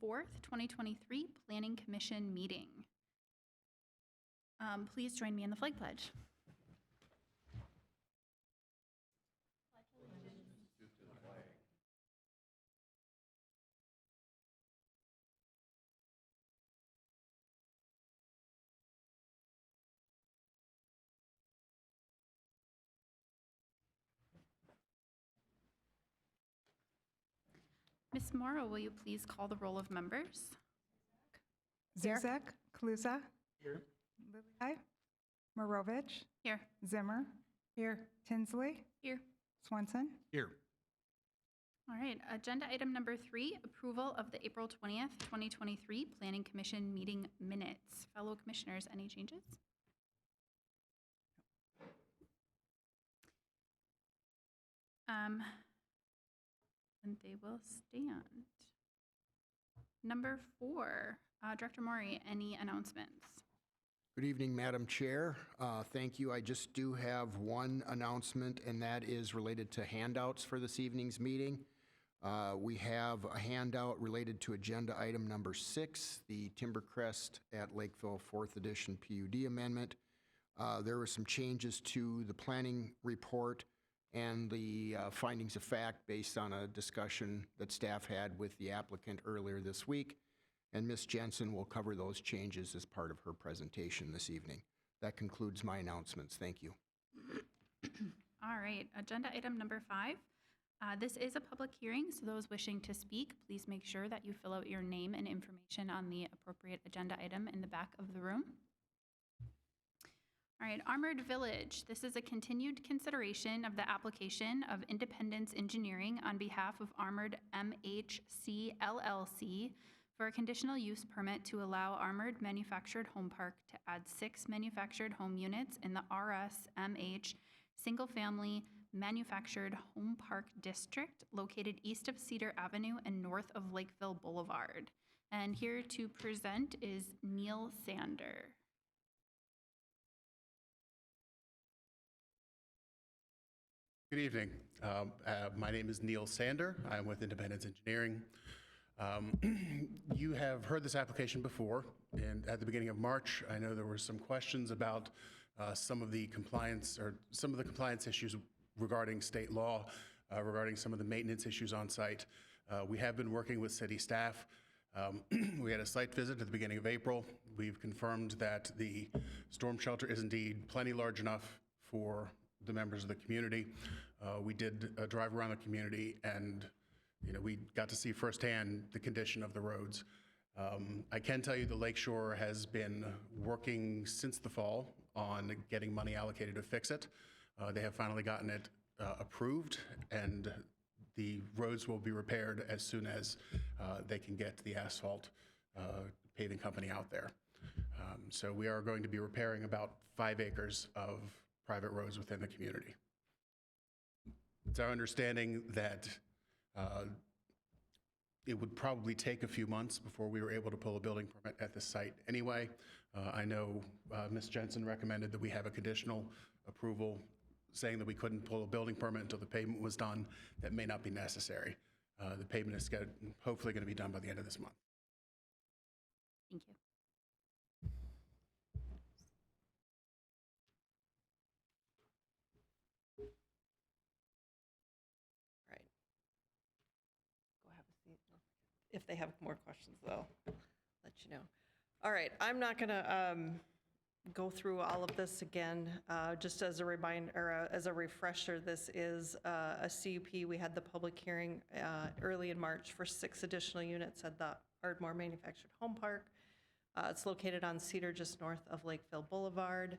4th, 2023 Planning Commission meeting. Please join me in the flag pledge. Ms. Morrow, will you please call the roll of members? Here. Zuzek, Kaluza. Here. Lilly, Marovich, Here. Zimmer. Here. Tinsley, Here. Swenson. Here. All right, agenda item number 3, approval of the April 20th, 2023 Planning Commission meeting minutes. Fellow commissioners, any changes? And they will stand. Number 4, Director Maury, any announcements? Good evening, Madam Chair. Thank you. I just do have one announcement, and that is related to handouts for this evening's meeting. We have a handout related to agenda item number 6, the Timbercrest at Lakeville 4th Edition PUD amendment. There were some changes to the planning report and the findings of fact based on a discussion that staff had with the applicant earlier this week. And Ms. Jensen will cover those changes as part of her presentation this evening. That concludes my announcements. Thank you. All right, agenda item number 5. This is a public hearing, so those wishing to speak, please make sure that you fill out your name and information on the appropriate agenda item in the back of the room. All right, Armored Village. This is a continued consideration of the application of Independence Engineering on behalf of Armored MHC LLC for a conditional use permit to allow Armored Manufactured Home Park to add 6 manufactured home units in the RSMH single-family manufactured home park district located east of Cedar Avenue and north of Lakeville Boulevard. And here to present is Neil Sander. Good evening. My name is Neil Sander. I'm with Independence Engineering. You have heard this application before, and at the beginning of March, I know there were some questions about some of the compliance issues regarding state law, regarding some of the maintenance issues on site. We have been working with city staff. We had a site visit at the beginning of April. We've confirmed that the storm shelter is indeed plenty large enough for the members of the community. We did a drive around the community, and we got to see firsthand the condition of the roads. I can tell you the Lakeshore has been working since the fall on getting money allocated to fix it. They have finally gotten it approved, and the roads will be repaired as soon as they can get the asphalt paving company out there. So we are going to be repairing about 5 acres of private roads within the community. It's our understanding that it would probably take a few months before we were able to pull a building permit at the site anyway. I know Ms. Jensen recommended that we have a conditional approval saying that we couldn't pull a building permit until the pavement was done. That may not be necessary. The pavement is hopefully going to be done by the end of this month. Thank you. If they have more questions, they'll let you know. All right, I'm not going to go through all of this again. Just as a reminder, or as a refresher, this is a CUP. We had the public hearing early in March for 6 additional units at the Ardmore Manufactured Home Park. It's located on Cedar, just north of Lakeville Boulevard.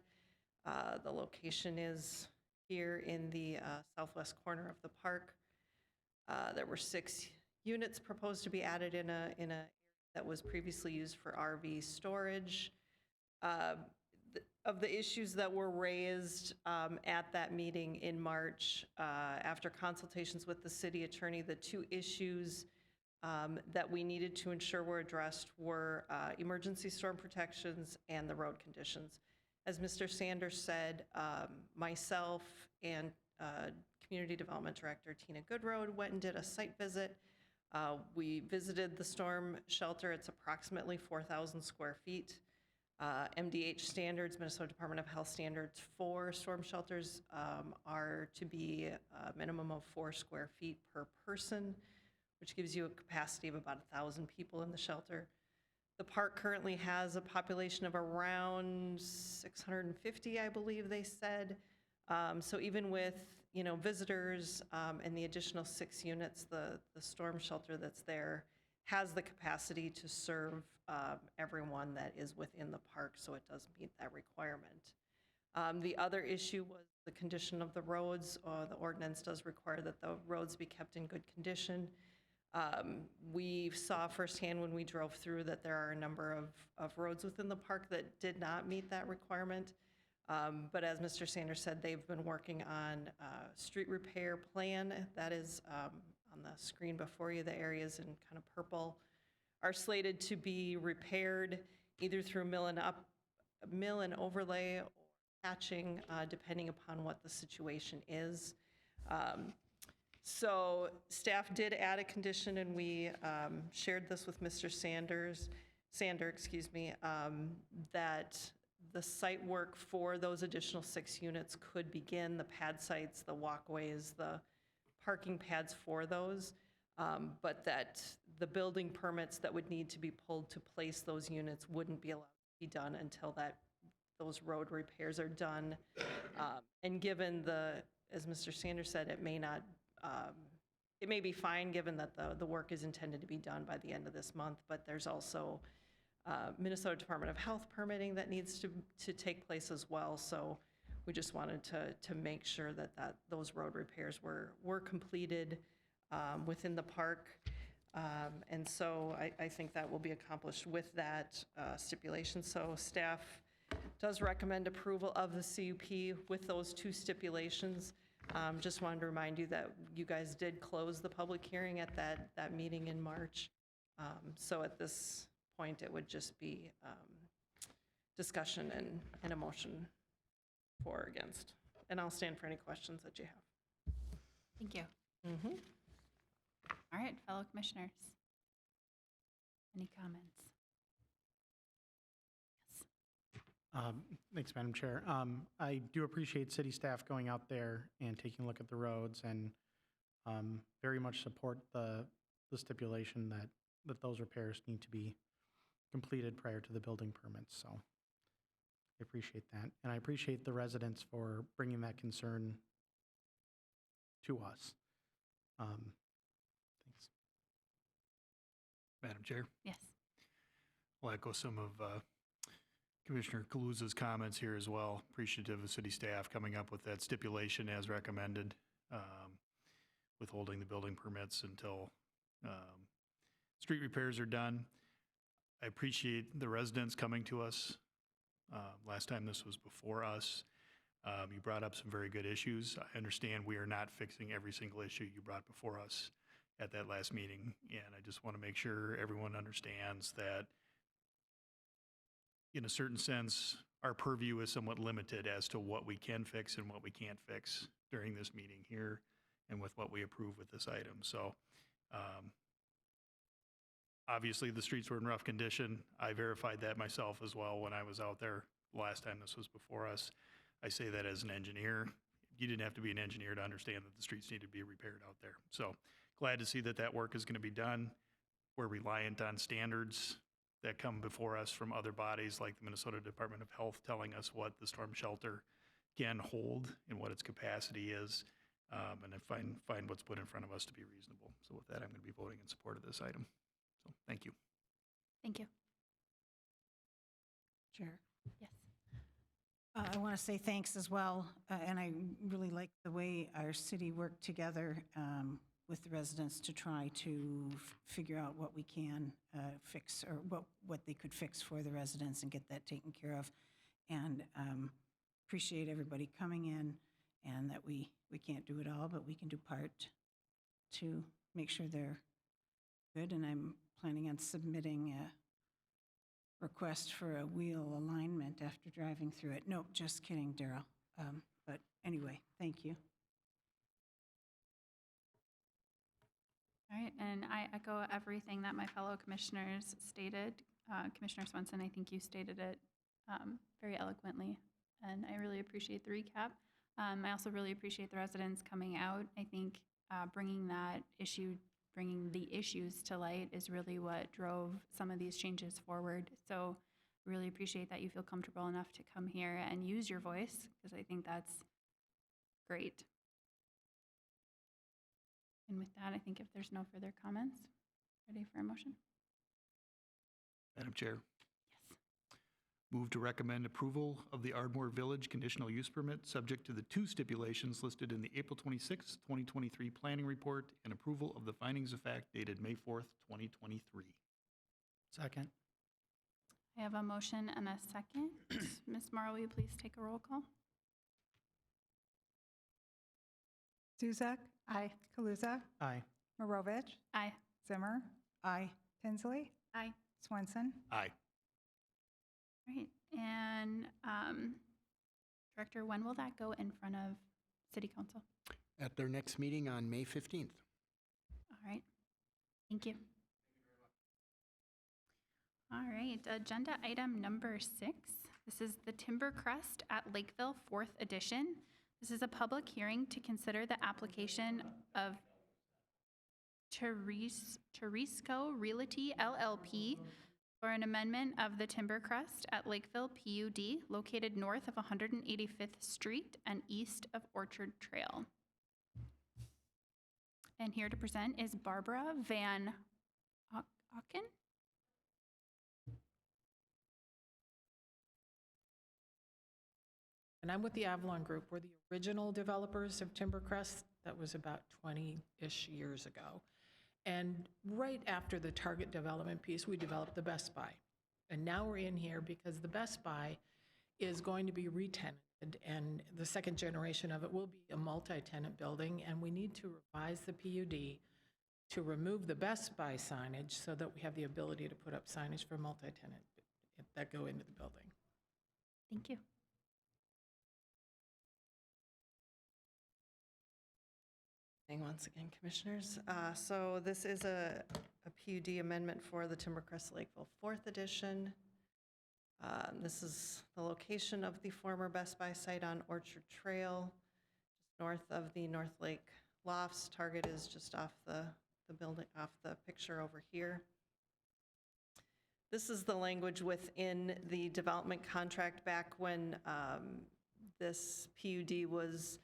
The location is here in the southwest corner of the park. There were 6 units proposed to be added in a area that was previously used for RV storage. Of the issues that were raised at that meeting in March, after consultations with the city attorney, the 2 issues that we needed to ensure were addressed were emergency storm protections and the road conditions. As Mr. Sanders said, myself and Community Development Director Tina Goodroad went and did a site visit. We visited the storm shelter. It's approximately 4,000 square feet. MDH standards, Minnesota Department of Health standards for storm shelters are to be a minimum of 4 square feet per person, which gives you a capacity of about 1,000 people in the shelter. The park currently has a population of around 650, I believe they said. So even with, visitors and the additional 6 units, the storm shelter that's there has the capacity to serve everyone that is within the park, so it does meet that requirement. The other issue was the condition of the roads. The ordinance does require that the roads be kept in good condition. We saw firsthand when we drove through that there are a number of roads within the park that did not meet that requirement. But as Mr. Sanders said, they've been working on a street repair plan. That is on the screen before you. The areas in kind of purple are slated to be repaired either through mill and overlay or patching, depending upon what the situation is. So staff did add a condition, and we shared this with Mr. Sander, that the site work for those additional 6 units could begin, the pad sites, the walkways, the parking pads for those, but that the building permits that would need to be pulled to place those units wouldn't be allowed to be done until those road repairs are done. And given as Mr. Sanders said, it may be fine given that the work is intended to be done by the end of this month, but there's also Minnesota Department of Health permitting that needs to take place as well. So we just wanted to make sure that those road repairs were completed within the park. And so I think that will be accomplished with that stipulation. So staff does recommend approval of the CUP with those 2 stipulations. Just wanted to remind you that you guys did close the public hearing at that meeting in March. So at this point, it would just be discussion and a motion for or against. And I'll stand for any questions that you have. Thank you. Mm-hmm. All right, fellow commissioners. Any comments? Yes. Thanks, Madam Chair. I do appreciate city staff going out there and taking a look at the roads, and very much support the stipulation that those repairs need to be completed prior to the building permits. So I appreciate that. And I appreciate the residents for bringing that concern to us. Thanks. Madam Chair, Yes. I'll echo some of Commissioner Kaluza's comments here as well. Appreciative of city staff coming up with that stipulation as recommended, withholding the building permits until street repairs are done. I appreciate the residents coming to us. Last time this was before us, you brought up some very good issues. I understand we are not fixing every single issue you brought before us at that last meeting, and I just want to make sure everyone understands that in a certain sense, our purview is somewhat limited as to what we can fix and what we can't fix during this meeting here and with what we approve with this item. So obviously the streets were in rough condition. I verified that myself as well when I was out there last time this was before us. I say that as an engineer. You didn't have to be an engineer to understand that the streets need to be repaired out there. So glad to see that work is going to be done. We're reliant on standards that come before us from other bodies like the Minnesota Department of Health telling us what the storm shelter can hold and what its capacity is. And I find what's put in front of us to be reasonable. So with that, I'm going to be voting in support of this item. So thank you. Thank you. Chair. Yes. I want to say thanks as well, and I really like the way our city worked together with the residents to try to figure out what we can fix, or what they could fix for the residents and get that taken care of. And appreciate everybody coming in, and that we can't do it all, but we can do part to make sure they're good. And I'm planning on submitting a request for a wheel alignment after driving through it. Nope, just kidding, Daryl. But anyway, thank you. All right, and I echo everything that my fellow commissioners stated. Commissioner Swenson, I think you stated it very eloquently, and I really appreciate the recap. I also really appreciate the residents coming out. I think bringing the issues to light is really what drove some of these changes forward. So really appreciate that you feel comfortable enough to come here and use your voice, because I think that's great. And with that, I think if there's no further comments, ready for a motion? Madam Chair, Yes. move to recommend approval of the Ardmore Village conditional use permit, subject to the 2 stipulations listed in the April 26, 2023 planning report, and approval of the findings of fact dated May 4th, 2023. Second. I have a motion and a second. Ms. Morrow, will you please take a roll call? Zuzak. Aye. Kaluza. Aye. Marovich. Aye. Zimmer. Aye. Tinsley. Aye. Swenson. Aye. Right, and Director, when will that go in front of City Council? At their next meeting on May 15th. All right, thank you. All right, agenda item number 6. This is the Timber Crest at Lakeville, 4th edition. This is a public hearing to consider the application of Teresco Realty LLP for an amendment of the Timber Crest at Lakeville PUD, located north of 185th Street and east of Orchard Trail. And here to present is Barbara Van Auken. And I'm with the Avalon Group. We're the original developers of Timbercrest. That was about 20-ish years ago. And right after the Target development piece, we developed the Best Buy. And now we're in here because the Best Buy is going to be re-tenanted, and the second generation of it will be a multi-tenant building, and we need to revise the PUD to remove the Best Buy signage so that we have the ability to put up signage for multi-tenant that go into the building. Thank you. Once again, Commissioners. So this is a PUD amendment for the Timbercrest Lakeville 4th edition. This is the location of the former Best Buy site on Orchard Trail, just north of the North Lake Lofts. Target is just off the building, off the picture over here. This is the language within the development contract back when this PUD was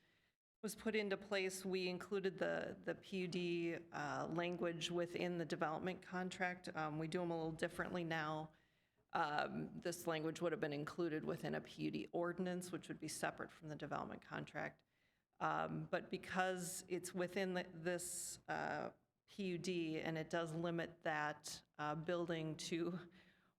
put into place. We included the PUD language within the development contract. We do them a little differently now. This language would have been included within a PUD ordinance, which would be separate from the development contract. But because it's within this PUD, and it does limit that building to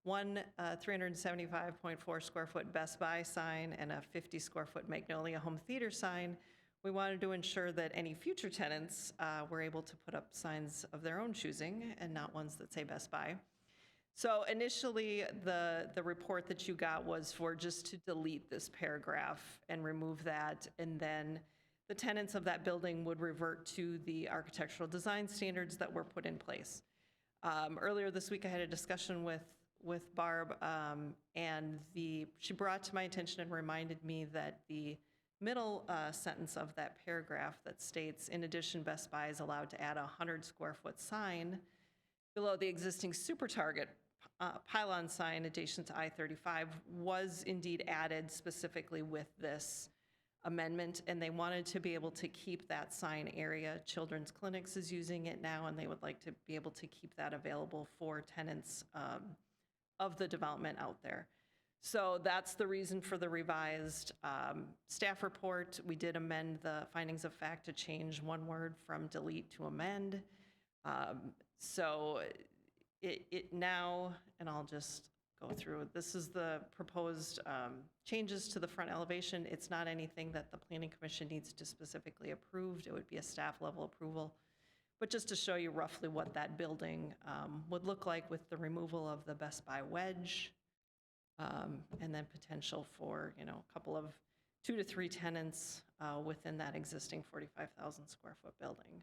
one 375.4 square foot Best Buy sign and a 50 square foot Magnolia Home Theater sign, we wanted to ensure that any future tenants were able to put up signs of their own choosing and not ones that say Best Buy. So initially, the report that you got was for just to delete this paragraph and remove that, and then the tenants of that building would revert to the architectural design standards that were put in place. Earlier this week, I had a discussion with Barb, and she brought to my attention and reminded me that the middle sentence of that paragraph that states, in addition, Best Buy is allowed to add a 100 square foot sign below the existing Super Target pylon sign adjacent to I-35 was indeed added specifically with this amendment, and they wanted to be able to keep that sign area. Children's Clinics is using it now, and they would like to be able to keep that available for tenants of the development out there. So that's the reason for the revised staff report. We did amend the findings of fact to change one word from delete to amend. So it now, and I'll just go through, this is the proposed changes to the front elevation. It's not anything that the Planning Commission needs to specifically approve. It would be a staff level approval. But just to show you roughly what that building would look like with the removal of the Best Buy wedge, and then potential for, a couple of 2 to 3 tenants within that existing 45,000 square foot building.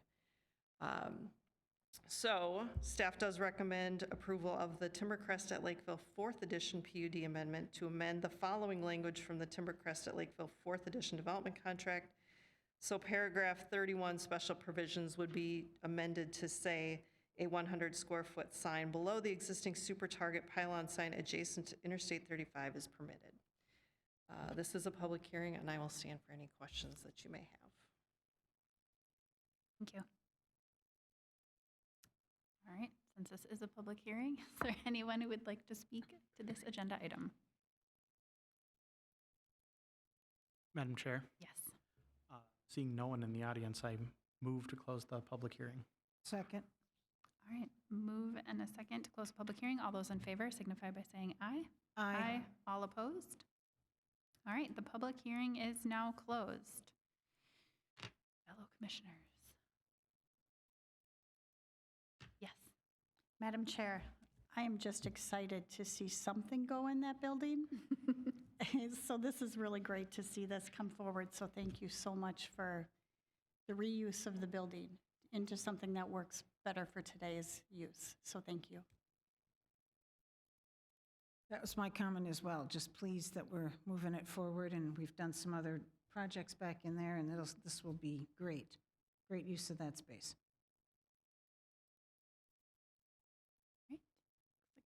So staff does recommend approval of the Timbercrest at Lakeville 4th Edition PUD amendment to amend the following language from the Timbercrest at Lakeville 4th Edition development contract. So paragraph 31, special provisions would be amended to say a 100 square foot sign below the existing super target pylon sign adjacent to Interstate 35 is permitted. This is a public hearing, and I will stand for any questions that you may have. Thank you. All right, since this is a public hearing, is there anyone who would like to speak to this agenda item? Madam Chair, Yes. seeing no one in the audience, I move to close the public hearing. Second. All right, move and a second to close the public hearing. All those in favor signify by saying aye. All opposed? All right, the public hearing is now closed. Fellow commissioners. Yes. Madam Chair, I am just excited to see something go in that building. So this is really great to see this come forward, so thank you so much for the reuse of the building into something that works better for today's use, so thank you. That was my comment as well. Just pleased that we're moving it forward, and we've done some other projects back in there, and this will be great. Great use of that space.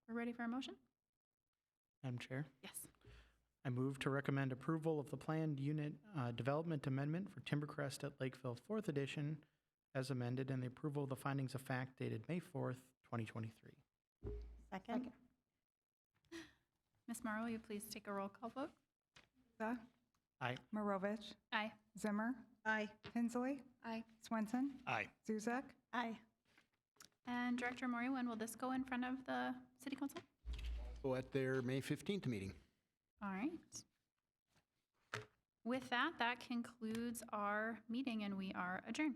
We're ready for a motion? Madam Chair, Yes. I move to recommend approval of the planned unit development amendment for Timbercrest at Lakeville 4th Edition as amended, and the approval of the findings of fact dated May 4th, 2023. Second? Ms. Morrow, will you please take a roll call vote? Souza, Aye. Marovich, Aye. Zimmer, Aye. Hensley, Aye. Swenson, Aye. Zuzak, Aye. And Director Maury, when will this go in front of the City Council? So at their May 15th meeting. All right. With that, that concludes our meeting, and we are adjourned.